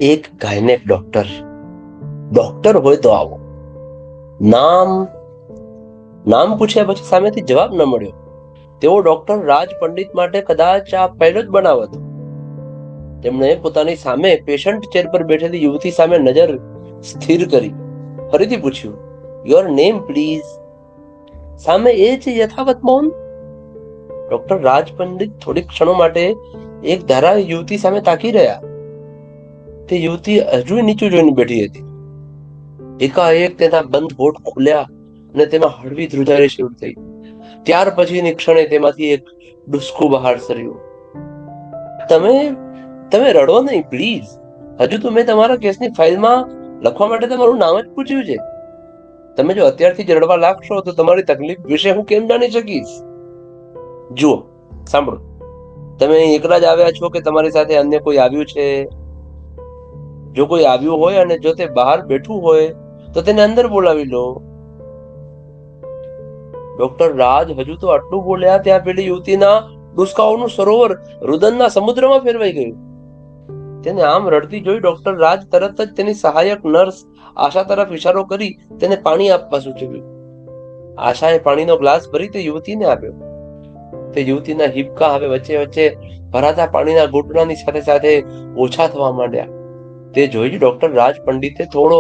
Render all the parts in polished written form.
એક gynaec doctor હોય તો આવો. નામ નામ પૂછ્યા પછી સામેથી જવાબ ન મળ્યો. તેઓ ડોક્ટર રાજ પંડિત માટે કદાચ આ પહેલો જ બનાવ હતો. તેમણે પોતાની સામે પેશન્ટ ચેર પર બેઠેલી યુવતી સામે નજર સ્થિર કરી ફરીથી પૂછ્યું, યોર નેમ પ્લીઝ. સામે એ છે યથાવત મૌન. ડોક્ટર રાજ પંડિત થોડીક ક્ષણો માટે એક ધારા યુવતી સામે તાકી રહ્યા. તે યુવતી હજુ નીચું જોઈને બેઠી હતી. એકાએક તેના બંધ હોઠ ખુલ્યા અને તેમાં હળવી ધ્રુજારી શરૂ થઈ. ત્યાર પછીની ક્ષણે તેમાંથી એક ડુસકું બહાર સર્યું. તમે તમે રડો નહીં પ્લીઝ. હજુ તો મેં તમારા કેસની ફાઇલમાં લખવા માટે તમારું નામ જ પૂછ્યું છે. તમે જો અત્યારથી જ રડવા લાગશો તો તમારી તકલીફ વિશે હું કેમ જાણી શકીશ? જુઓ, સાંભળો. તમે એકલા જ આવ્યા છો કે તમારી સાથે અન્ય કોઈ આવ્યું છે? જો કોઈ આવ્યું હોય અને જો તે બહાર બેઠું હોય તો તેને અંદર બોલાવી લો. ડોક્ટર રાજ હજુ તો આટલું બોલ્યા ત્યાં પેલી યુવતીના ડુસકાઓનું સરોવર રુદનના સમુદ્રમાં ફેરવાઈ ગયું. તેને આમ રડતી જોઈ ડોક્ટર રાજ તરત જ તેની સહાયક નર્સ આશા તરફ ઇશારો કરી તેને પાણી આપવા સૂચવ્યું. આશાએ પાણીનો ગ્લાસ ભરી તે યુવતીને આપ્યો. તે યુવતીના હિપકા હવે વચ્ચે વચ્ચે ભરાતા પાણીના ઘૂંટણાની સાથે સાથે ઓછા થવા માંડ્યા. તે જોઈ ડોક્ટર રાજ પંડિતે થોડો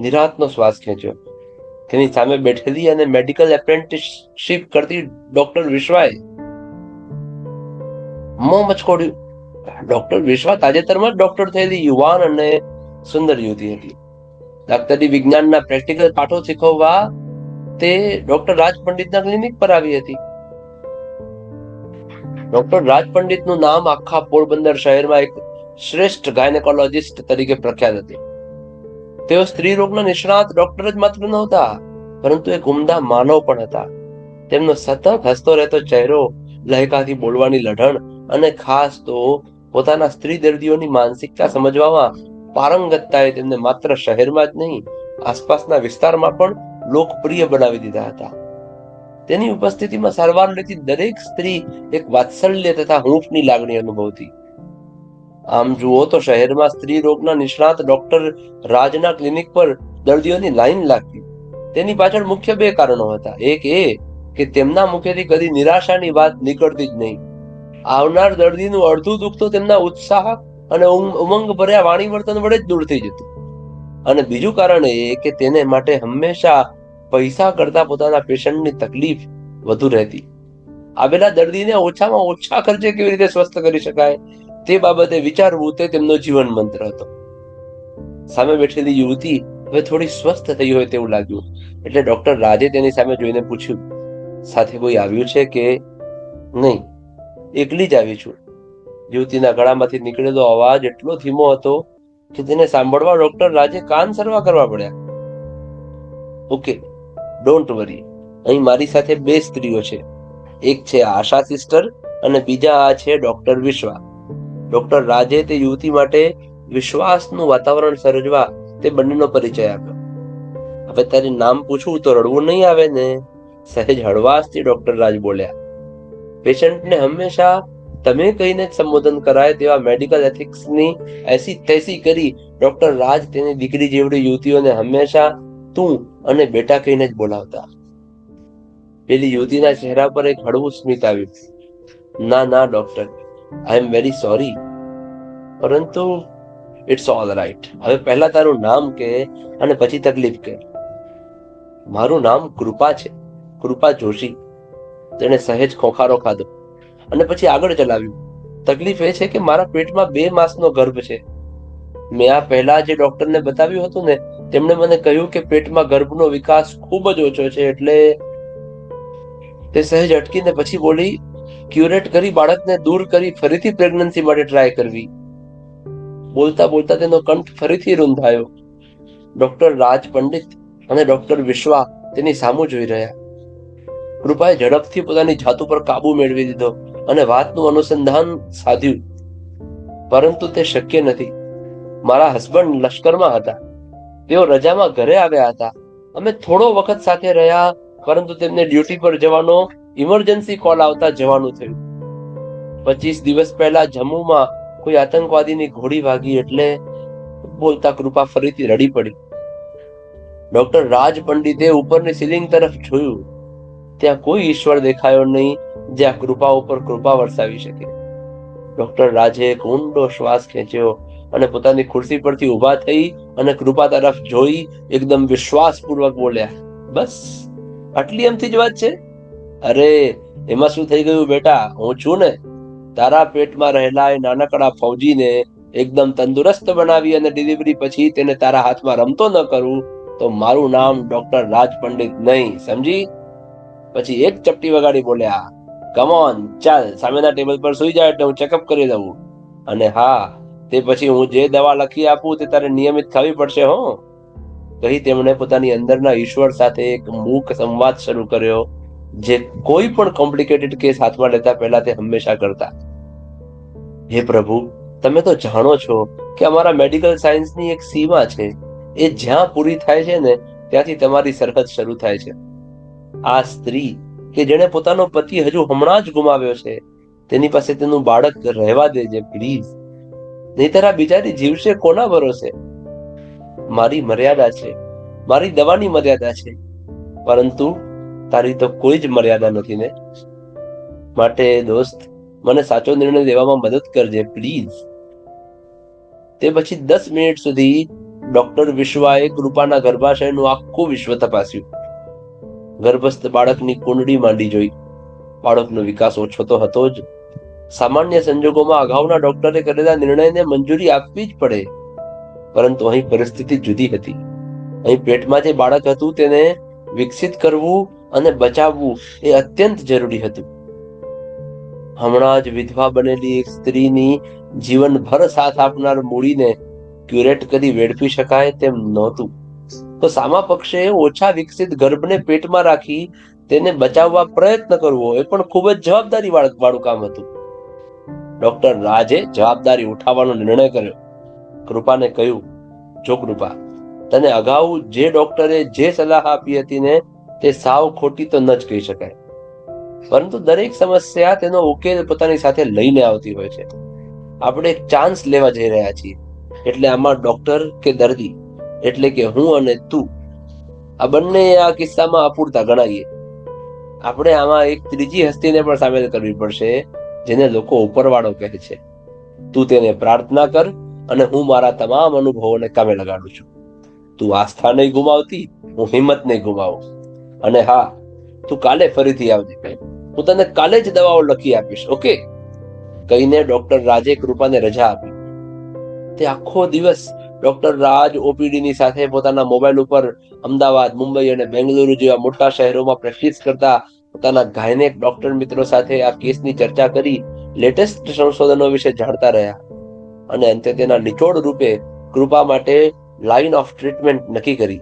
નિરાંતનો શ્વાસ ખેંચ્યો. તેની સામે બેઠેલી અને મેડિકલ એપ્રેન્ટિસશીપ કરતી ડોક્ટર વિશ્વાએ મોં મચકોડ્યું. ડોક્ટર વિશ્વા તાજેતરમાં જ ડોક્ટર થયેલી યુવાન અને સુંદર યુવતી હતી. ડાક્ટરી વિજ્ઞાનના પ્રેક્ટિકલ પાઠો શીખવવા તે ડોક્ટર રાજ પંડિતના ક્લિનિક પર આવી હતી. ડોક્ટર રાજ પંડિતનું નામ આખા પોરબંદર શહેરમાં એક શ્રેષ્ઠ ગાયનેકોલોજિસ્ટ તરીકે પ્રખ્યાત હતી. તેઓ સ્ત્રી રોગના નિષ્ણાત ડોક્ટર જ માત્ર નહોતા, પરંતુ એક ઉમદા માનવ પણ હતા. તેમનો સતત હસતો રહેતો ચહેરો, લહેકાથી બોલવાની લઢણ અને ખાસ તો પોતાના સ્ત્રી દર્દીઓની માનસિકતા સમજવામાં પારંગતતાએ તેમને માત્ર શહેરમાં જ નહીં, આસપાસના વિસ્તારમાં પણ લોકપ્રિય બનાવી દીધા હતા. તેની ઉપસ્થિતિમાં સારવાર લેતી દરેક સ્ત્રી એક વાત્સલ્ય તથા હૂંફની લાગણી અનુભવતી. આમ જુઓ તો શહેરમાં સ્ત્રી રોગના નિષ્ણાત ડોક્ટર રાજના ક્લિનિક પર દર્દીઓની લાઈન લાગતી. તેની પાછળ મુખ્ય બે કારણો હતા. એક એ કે તેમના મુખેથી કદી નિરાશાની વાત નીકળતી જ નહીં. આવનાર દર્દીનું અડધું દુઃખ તો તેમના ઉત્સાહ અને ઉમંગ ભર્યા વાણી વર્તન વડે જ દૂર થઈ જતું. અને બીજું કારણ એ કે તેને માટે હંમેશા પૈસા કરતા પોતાના પેશન્ટની તકલીફ વધુ રહેતી. આવેલા દર્દીને ઓછામાં ઓછા ખર્ચે કેવી રીતે સ્વસ્થ કરી શકાય તે બાબતે વિચારવું તે તેમનો જીવન મંત્ર હતો. સામે બેઠેલી યુવતી હવે થોડી સ્વસ્થ થઈ હોય તેવું લાગ્યું, એટલે ડોક્ટર રાજે તેની સામે જોઈને પૂછ્યું, સાથે કોઈ આવ્યું છે કે નહીં? એકલી જ આવી છું. યુવતીના ગળામાંથી નીકળેલો અવાજ એટલો ધીમો હતો કે તેને સાંભળવા ડોક્ટર રાજે કાન સરવા કરવા પડ્યા. Okay, don't worry. અહીં મારી સાથે બે સ્ત્રીઓ છે. એક છે આશા સિસ્ટર અને બીજા આ છે ડોક્ટર વિશ્વા. ડોક્ટર રાજે તે યુવતી માટે વિશ્વાસનું વાતાવરણ સર્જવા તે બંનેનો પરિચય આપ્યો. હવે તારી નામ પૂછું તો રડવું નહીં આવે ને? સહેજ હળવાશથી ડોક્ટર રાજ બોલ્યા. પેશન્ટને હંમેશા તમે કહીને જ સંબોધન કરાય તેવા મેડિકલ એથિક્સની એસી તૈસી કરી ડોક્ટર રાજ તેની દીકરી જેવડી યુવતીઓને હંમેશા તું અને બેટા કહીને જ બોલાવતા. પેલી યુવતીના ચહેરા પર એક હળવું સ્મિત આવ્યું. ના doctor, I am very sorry, પરંતુ ઇટ્સ ઓલ રાઈટ. હવે પહેલા તારું નામ કે અને પછી તકલીફ કે. મારું નામ કૃપા છે, કૃપા જોશી. તેણે સહેજ ખોખારો ખાધો અને પછી આગળ ચલાવ્યું. તકલીફ એ છે કે મારા પેટમાં 2 માસનો ગર્ભ છે. મેં આ પહેલા જે ડોક્ટરને બતાવ્યું હતું ને, તેમણે મને કહ્યું કે પેટમાં ગર્ભનો વિકાસ ખૂબ જ ઓછો છે, એટલે તે સહેજ અટકીને પછી બોલી, ક્યુરેટ કરી બાળકને દૂર કરી ફરીથી પ્રેગ્નન્સી માટે ટ્રાય કરવી. બોલતા બોલતા તેનો કંઠ ફરીથી રૂંધાયો. ડોક્ટર રાજ પંડિત અને ડોક્ટર વિશ્વા તેની સામું જોઈ રહ્યા. કૃપાએ ઝડપથી પોતાની જાત ઉપર કાબુ મેળવી દીધો અને વાતનું અનુસંધાન સાધ્યું. પરંતુ તે શક્ય નથી. મારા હસબન્ડ લશ્કરમાં હતા. તેઓ રજામાં ઘરે આવ્યા હતા. અમે થોડો વખત સાથે રહ્યા, પરંતુ તેમને ડ્યુટી પર જવાનો ઇમરજન્સી કોલ આવતા જવાનું થયું. 25 દિવસ પહેલા જમ્મુમાં કોઈ આતંકવાદીની ગોળી વાગી એટલે બોલતા કૃપા ફરીથી રડી પડી. ડોક્ટર રાજ પંડિતે ઉપરની સીલિંગ તરફ જોયું. ત્યાં કોઈ ઈશ્વર દેખાયો નહીં જે આ કૃપા ઉપર કૃપા વરસાવી શકે. ડોક્ટર રાજે એક ઊંડો શ્વાસ ખેંચ્યો અને પોતાની ખુરશી પરથી ઊભા થઈ અને કૃપા તરફ જોઈ એકદમ વિશ્વાસપૂર્વક બોલ્યા, બસ આટલી એમથી જ વાત છે? અરે એમાં શું થઈ ગયું બેટા, હું છું ને. તારા પેટમાં રહેલા એ નાનકડા ફૌજીને એકદમ તંદુરસ્ત બનાવી અને ડિલિવરી પછી તેને તારા હાથમાં રમતો ન કરું તો મારું નામ ડોક્ટર રાજ પંડિત નહીં, સમજી? પછી એક ચપટી વગાડી બોલ્યા, કમ ઓન, ચાલ સામેના ટેબલ પર સુઈ જાય એટલે હું ચેકઅપ કરી દઉં. અને હા, તે પછી હું જે દવા લખી આપું તે તારે નિયમિત ખાવી પડશે હો. કહી તેમણે પોતાની અંદરના ઈશ્વર સાથે એક મૂક સંવાદ શરૂ કર્યો, જે કોઈ પણ કોમ્પ્લિકેટેડ કેસ હાથમાં લેતા પહેલા તે હંમેશા કરતા. હે પ્રભુ, તમે તો જાણો છો કે અમારા મેડિકલ સાયન્સની એક સીમા છે. એ જ્યાં પૂરી થાય છે ને ત્યાંથી તમારી સરહદ શરૂ થાય છે. આ સ્ત્રી કે જેણે પોતાનો પતિ હજુ હમણાં જ ગુમાવ્યો છે, તેની પાસે તેનું બાળક રહેવા દેજે પ્લીઝ. નહીતર આ બિચારી જીવશે કોના ભરોસે? મારી મર્યાદા છે, મારી દવાની મર્યાદા છે, પરંતુ તારી તો કોઈ જ મર્યાદા નથી ને. માટે દોસ્ત, મને સાચો નિર્ણય લેવામાં મદદ કરજે પ્લીઝ. તે પછી 10 મિનિટ સુધી ડોક્ટર વિશ્વાએ કૃપાના ગર્ભાશયનું આખું વિશ્વ તપાસ્યું. ગર્ભસ્થ બાળકની કુંડળી માંડી જોઈ. બાળકનો વિકાસ ઓછો તો હતો જ. સામાન્ય સંજોગોમાં અગાઉના ડોક્ટરે કરેલા નિર્ણયને મંજૂરી આપવી જ પડે, પરંતુ અહીં પરિસ્થિતિ જુદી હતી. અહીં પેટમાં જે બાળક હતું તેને વિકસિત કરવું અને બચાવવું એ અત્યંત જરૂરી હતું. હમણાં જ વિધવા બનેલી એક સ્ત્રીની જીવનભર સાથ આપનાર મૂડીને ક્યુરેટ કરી વેડફી શકાય તેમ નહોતું. તો સામા પક્ષે ઓછા વિકસિત ગર્ભને પેટમાં રાખી તેને બચાવવા પ્રયત્ન કરવો એ પણ ખૂબ જ જવાબદારી વાળું કામ હતું. ડોક્ટર રાજે જવાબદારી ઉઠાવવાનો નિર્ણય કર્યો. કૃપાને કહ્યું, જો કૃપા, તને અગાઉ જે ડોક્ટરે જે સલાહ આપી હતી ને તે સાવ ખોટી તો ન જ કહી શકાય, પરંતુ દરેક સમસ્યા તેનો ઉકેલ પોતાની સાથે લઈને આવતી હોય છે. આપણે એક ચાન્સ લેવા જઈ રહ્યા છીએ, એટલે આમાં ડોક્ટર કે દર્દી એટલે કે હું અને તું, આ બંને આ કિસ્સામાં અપૂરતા ગણાઈએ. આપણે આમાં એક ત્રીજી હસ્તીને પણ સામેલ કરવી પડશે, જેને લોકો ઉપરવાળો કહે છે. તું તેને પ્રાર્થના કર અને હું મારા તમામ અનુભવોને કામે લગાડું છું. તું આસ્થા નહીં ગુમાવતી, હું હિંમત નહીં ગુમાવું. અને હા, તું કાલે ફરીથી આવજે, હું તને કાલે જ દવાઓ લખી આપીશ, ઓકે? કહીને ડોક્ટર રાજે કૃપાને રજા આપી. તે આખો દિવસ ડોક્ટર રાજ ઓપીડીની સાથે પોતાના મોબાઈલ ઉપર અમદાવાદ, મુંબઈ અને બેંગલુરુ જેવા મોટા શહેરોમાં પ્રેક્ટિસ કરતા પોતાના ગાયનેક ડોક્ટર મિત્રો સાથે આ કેસની ચર્ચા કરી લેટેસ્ટ સંશોધનો વિશે જાણતા રહ્યા. અને અંતે તેના નિચોડ રૂપે કૃપા માટે લાઇન ઓફ ટ્રીટમેન્ટ નક્કી કરી.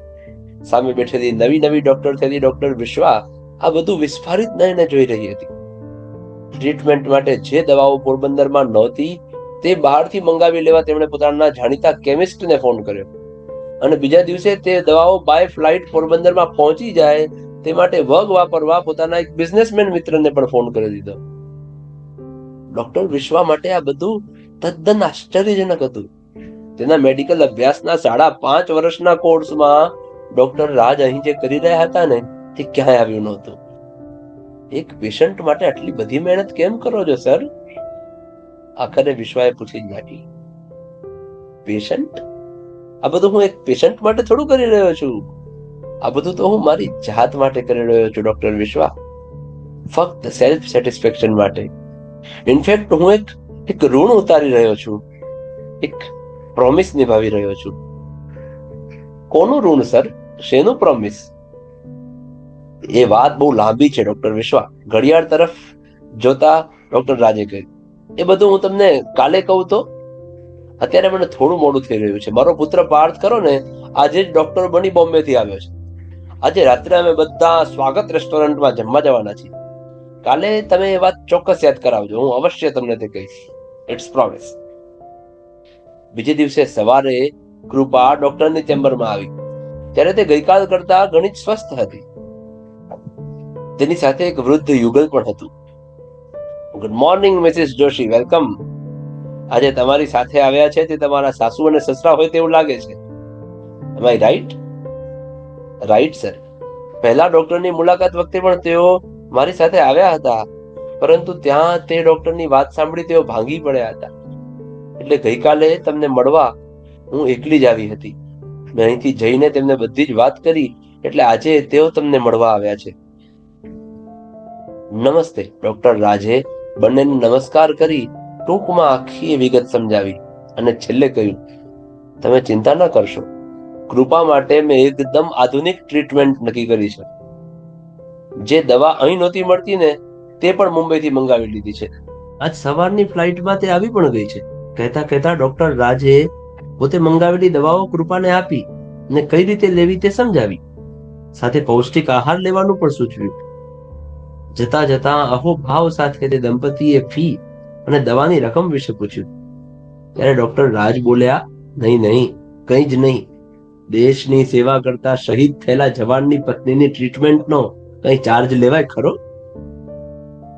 સામે બેઠેલી નવી ડોક્ટર થયેલી ડોક્ટર વિશ્વા આ બધું વિસ્ફારિત નયને જોઈ રહી હતી. ટ્રીટમેન્ટ માટે જે દવાઓ પોરબંદરમાં નહોતી તે બહારથી મંગાવી લેવા તેમણે પોતાના જાણીતા કેમિસ્ટને ફોન કર્યો અને બીજા દિવસે તે દવાઓ બાય ફ્લાઇટ પોરબંદરમાં પહોંચી જાય તે માટે વગ વાપરવા પોતાના એક બિઝનેસમેન મિત્રને પણ ફોન કરી દીધો. ડોક્ટર વિશ્વા માટે આ બધું તદ્દન આશ્ચર્યજનક હતું. તેના મેડિકલ અભ્યાસના 5.5 વર્ષના કોર્સમાં ડોક્ટર રાજ અહીં જે કરી રહ્યા હતા ને તે ક્યાંય આવ્યું નહોતું. એક પેશન્ટ માટે આટલી બધી મહેનત કેમ કરો છો સર? આખરે વિશ્વાએ પૂછી જ નાખી. પેશન્ટ? આ બધું હું એક પેશન્ટ માટે થોડું કરી રહ્યો છું. આ બધું તો હું મારી જાત માટે કરી રહ્યો છું ડોક્ટર વિશ્વા, ફક્ત સેલ્ફ સેટિસ્ફેક્શન માટે. ઇનફેક્ટ હું એક ઋણ ઉતારી રહ્યો છું, એક પ્રોમિસ નિભાવી રહ્યો છું. કોનું ઋણ સર? શેનું પ્રોમિસ? એ વાત બહુ લાંબી છે ડોક્ટર વિશ્વા. ઘડિયાળ તરફ જોતા ડોક્ટર રાજે કહ્યું, એ બધું હું તમને કાલે કહું તો? અત્યારે મને થોડું મોડું થઈ રહ્યું છે. મારો પુત્ર પાર્થ કરો ને આજે જ ડોક્ટર બની બોમ્બે થી આવ્યો છે. આજે રાત્રે અમે બધા સ્વાગત રેસ્ટોરન્ટમાં જમવા જવાના છીએ. કાલે તમે એ વાત ચોક્કસ યાદ કરાવજો, હું અવશ્ય તમને તે કહીશ. It's promise. બીજે દિવસે સવારે કૃપા ડોક્ટરની ચેમ્બરમાં આવી ત્યારે તે ગઈકાલ કરતા ઘણી જ સ્વસ્થ હતી. તેની સાથે એક વૃદ્ધ યુગલ પણ હતું. Good morning Mrs Joshi, welcome. આજે તમારી સાથે આવ્યા છે તે તમારા સાસુ અને સસરા હોય તેવું લાગે છે. એમ આઈ રાઈટ? Right sir. પહેલા ડોક્ટરની મુલાકાત વખતે પણ તેઓ મારી સાથે આવ્યા હતા, પરંતુ ત્યાં તે ડોક્ટરની વાત સાંભળી તેઓ ભાંગી પડ્યા હતા. એટલે ગઈકાલે તમને મળવા હું એકલી જ આવી હતી. મેં અહીંથી જઈને તેમને બધી જ વાત કરી, એટલે આજે તેઓ તમને મળવા આવ્યા છે. નમસ્તે. ડોક્ટર રાજે બંનેને નમસ્કાર કરી ટૂંકમાં આખી વિગત સમજાવી અને છેલ્લે કહ્યું, તમે ચિંતા ન કરશો. કૃપા માટે મેં એકદમ આધુનિક ટ્રીટમેન્ટ નક્કી કરી છે. જે દવા અહીં નહોતી મળતી ને તે પણ મુંબઈથી મંગાવી લીધી છે. આજ સવારની ફ્લાઇટમાં તે આવી પણ ગઈ છે. કહેતા કહેતા ડોક્ટર રાજે પોતે મંગાવેલી દવાઓ કૃપાને આપી ને કઈ રીતે લેવી તે સમજાવી. સાથે પૌષ્ટિક આહાર લેવાનું પણ સૂચવ્યું. જતા જતા અહોભાવ સાથે તે દંપતીએ ફી અને દવાની રકમ વિશે પૂછ્યું. ત્યારે ડોક્ટર રાજ બોલ્યા, નહીં નહીં, કંઈ જ નહીં. દેશની સેવા કરતા શહીદ થયેલા જવાનની પત્નીની ટ્રીટમેન્ટનો કઈ ચાર્જ લેવાય ખરો?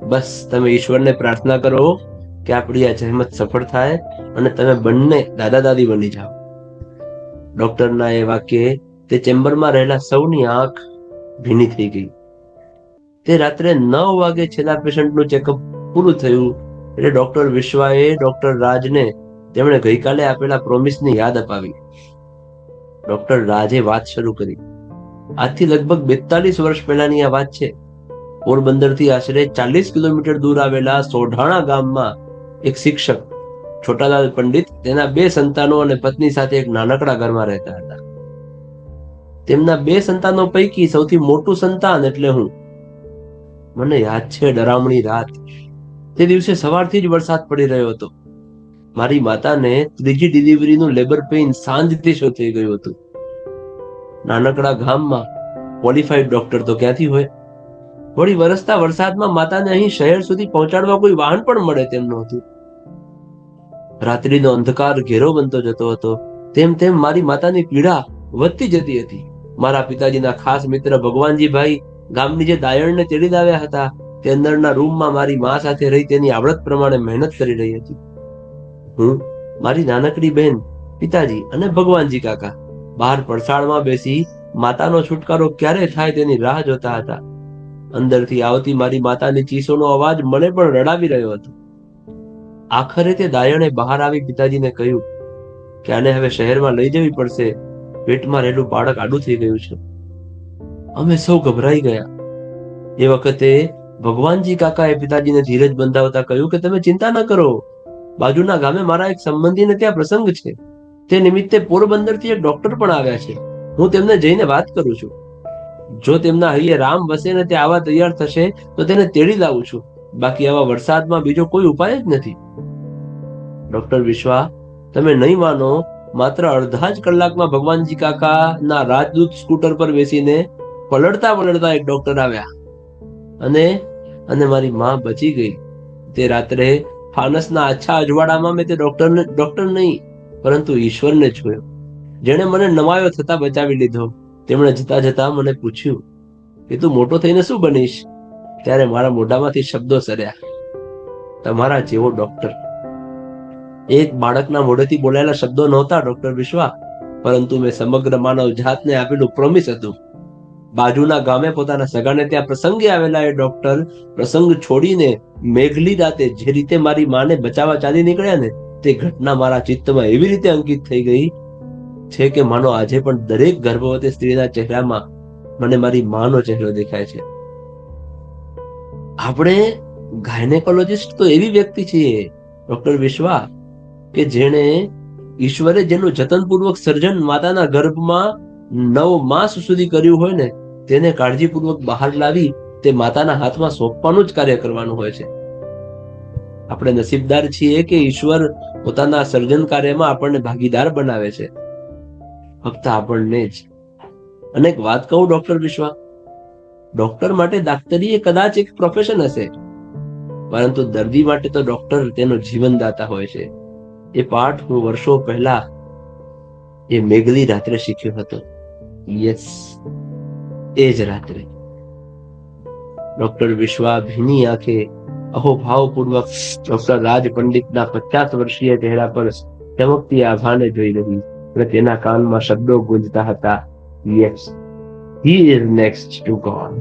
બસ તમે ઈશ્વરને પ્રાર્થના કરો કે આપણી આ જહેમત સફળ થાય અને તમે બંને દાદા દાદી બની જાઓ. ડોક્ટરના એ વાક્યે તે ચેમ્બરમાં રહેલા સૌની આંખ ભીની થઈ ગઈ. તે રાત્રે 9 વાગે છેલ્લા પેશન્ટનું ચેકઅપ પૂરું થયું એટલે ડોક્ટર વિશ્વાએ ડોક્ટર રાજને તેમણે ગઈકાલે આપેલા પ્રોમિસની યાદ અપાવી. ડોક્ટર રાજે વાત શરૂ કરી. આજથી લગભગ 42 વર્ષ પહેલાની આ વાત છે. પોરબંદરથી આશરે 40 કિલોમીટર દૂર આવેલા સોઢાણા ગામમાં એક શિક્ષક છોટાલાલ પંડિત તેના 2 સંતાનો અને પત્ની સાથે એક નાનકડા ઘરમાં રહેતા હતા. તેમના 2 સંતાનો પૈકી સૌથી મોટું સંતાન એટલે હું. મને યાદ છે ડરામણી રાત. તે દિવસે સવારથી જ વરસાદ પડી રહ્યો હતો. મારી માતાને ત્રીજી ડિલિવરીનું લેબર પેઇન સાંજથી શરૂ થઈ ગયું હતું. નાનકડા ગામમાં ક્વોલિફાઈડ ડોક્ટર તો ક્યાંથી હોય? વળી વરસતા વરસાદમાં માતાને અહીં શહેર સુધી પહોંચાડવા કોઈ વાહન પણ મળે તેમ નહોતું. રાત્રિનો અંધકાર ઘેરો બનતો જતો હતો. તેમ તેમ મારી માતાની પીડા વધતી જતી હતી. મારા પિતાજીના ખાસ મિત્ર ભગવાનજીભાઈ ગામની જે દાયણને તેડી લાવ્યા હતા તે અંદરના રૂમમાં મારી મા સાથે રહી તેની આવડત પ્રમાણે મહેનત કરી રહી હતી. હું, મારી નાનકડી બહેન, પિતાજી અને ભગવાનજી કાકા બહાર પડસાળમાં બેસી માતાનો છુટકારો ક્યારે થાય તેની રાહ જોતા હતા. અંદરથી આવતી મારી માતાની ચીસોનો અવાજ મને પણ રડાવી રહ્યો હતો. આખરે તે દાયણે બહાર આવી પિતાજીને કહ્યું કે આને હવે શહેરમાં લઈ જવી પડશે. પેટમાં રહેલું બાળક આડું થઈ ગયું છે. અમે સૌ ગભરાઈ ગયા. એ વખતે ભગવાનજી કાકાએ પિતાજીને ધીરજ બંધાવતા કહ્યું કે તમે ચિંતા ન કરો. બાજુના ગામે મારા એક સંબંધીને ત્યાં પ્રસંગ છે. તે નિમિત્તે પોરબંદરથી એક ડોક્ટર પણ આવ્યા છે. હું તેમને જઈને વાત કરું છું. જો તેમના હૈયે રામ વસે ને તે આવા તૈયાર થશે તો તેને તેડી લાવું છું. બાકી આવા વરસાદમાં બીજો કોઈ ઉપાય જ નથી. ડોક્ટર વિશ્વા, તમે નહીં માનો, માત્ર અડધા જ કલાકમાં ભગવાનજી કાકાના રાજદૂત સ્કૂટર પર બેસીને પલળતા પલળતા એક ડોક્ટર આવ્યા અને મારી માં બચી ગઈ. તે રાત્રે ફાનસના આછા અજવાળામાં મેં તે ડોક્ટર નહીં પરંતુ ઈશ્વરને જોયો, જેણે મને નવાયો થતા બચાવી લીધો. તેમણે જતા જતા મને પૂછ્યું કે તું મોટો થઈને શું બનીશ? ત્યારે મારા મોઢામાંથી શબ્દો સર્યા, તમારા જેવો ડોક્ટર. એક બાળકના મોઢેથી બોલાયેલા શબ્દો નહોતા ડોક્ટર વિશ્વા, પરંતુ મેં સમગ્ર માનવ જાતને આપેલું પ્રોમિસ હતું. બાજુના ગામે પોતાના સગાને ત્યાં પ્રસંગે આવેલા એ ડોક્ટર પ્રસંગ છોડીને મેઘલી રાતે જે રીતે મારી માને બચાવવા ચાલી નીકળ્યા ને તે ઘટના મારા ચિત્તમાં એવી રીતે અંકિત થઈ ગઈ છે કે માનો આજે પણ દરેક ગર્ભવતી સ્ત્રીના ચહેરામાં મને મારી માનો ચહેરો દેખાય છે. આપણે ગાયનેકોલોજીસ્ટ તો એવી વ્યક્તિ છીએ ડોક્ટર વિશ્વા કે જેણે ઈશ્વરે જેનું જતનપૂર્વક સર્જન માતાના ગર્ભમાં 9 માસ સુધી કર્યું હોય ને તેને કાળજીપૂર્વક બહાર લાવી તે માતાના હાથમાં સોંપવાનું જ કાર્ય કરવાનું હોય છે. આપણે નસીબદાર છીએ કે ઈશ્વર પોતાના સર્જન કાર્યમાં આપણને ભાગીદાર બનાવે છે, ફક્ત આપણને જ. અને એક વાત કહું ડોક્ટર વિશ્વા, ડોક્ટર માટે દાક્તરી એ કદાચ એક પ્રોફેશન હશે, પરંતુ દર્દી માટે તો ડોક્ટર તેનો જીવનદાતા હોય છે. એ પાઠ હું વર્ષો પહેલા એ મેઘલી રાત્રે શીખ્યો હતો. યસ, એ જ રાત્રે. ડોક્ટર વિશ્વા ભીની આંખે અહોભાવપૂર્વક ડોક્ટર રાજ પંડિતના 50 વર્ષીય ચહેરા પર ચમકતી આભાને જોઈ રહી અને તેના કાનમાં શબ્દો ગુંજતા હતા, yes, he is next to God.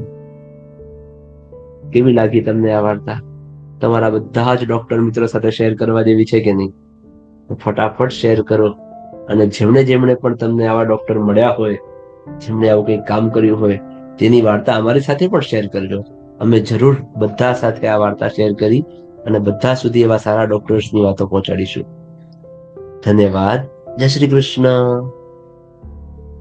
કેવી લાગી તમને આ વાર્તા? તમારા બધા જ ડોક્ટર મિત્રો સાથે શેર કરવા જેવી છે કે નહીં? ફટાફટ શેર કરો. અને જેમણે પણ તમને આવા ડોક્ટર મળ્યા હોય, જેમણે આવું કંઈક કામ કર્યું હોય, તેની વાર્તા અમારી સાથે પણ શેર કરજો. અમે જરૂર બધા સાથે આ વાર્તા શેર કરી અને બધા સુધી એવા સારા ડોક્ટર્સની વાતો પહોંચાડીશું. ધન્યવાદ. જય શ્રી કૃષ્ણ.